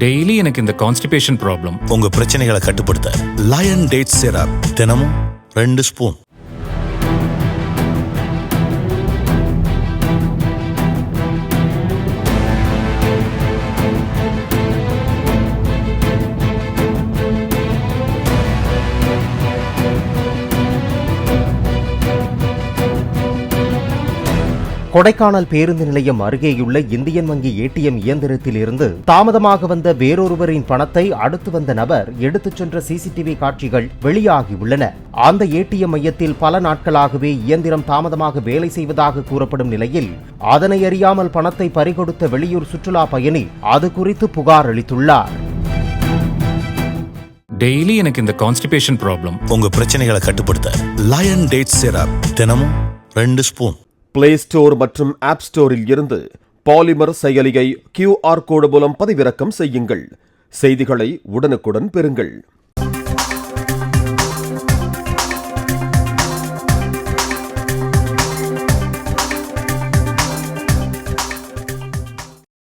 Daily எனக்கு இந்த constipation problem. உங்க பிரச்சனைகளை கட்டுப்படுத்த லயன் டேட் சிரப் தினமும் 2 ஸ்பூன். கொடைக்கானல் பேருந்து நிலையம் அருகேயுள்ள இந்தியன் வங்கி ஏடிஎம் இயந்திரத்தில் இருந்து தாமதமாக வந்த வேறொருவரின் பணத்தை அடுத்து வந்த நபர் எடுத்துச் சென்ற சிசிடிவி காட்சிகள் வெளியாகியுள்ளன. அந்த ஏடிஎம் மையத்தில் பல நாட்களாகவே இயந்திரம் தாமதமாக வேலை செய்வதாக கூறப்படும் நிலையில் அதனை அறியாமல் பணத்தை பறிகொடுத்த வெளியூர் சுற்றுலா பயணி அது குறித்து புகார் அளித்துள்ளார். டெய்லி எனக்கு இந்த கான்ஸ்டிபேஷன் ப்ராப்ளம். உங்க பிரச்சனைகளை கட்டுப்படுத்த லயன் டேட் சிரப் தினமும் 2 ஸ்பூன். பிளே ஸ்டோர் மற்றும் ஆப் ஸ்டோரில் இருந்து பாலிமர் செயலியை QR கோடு மூலம் பதிவிறக்கம் செய்யுங்கள். செய்திகளை உடனுக்குடன் பெறுங்கள்.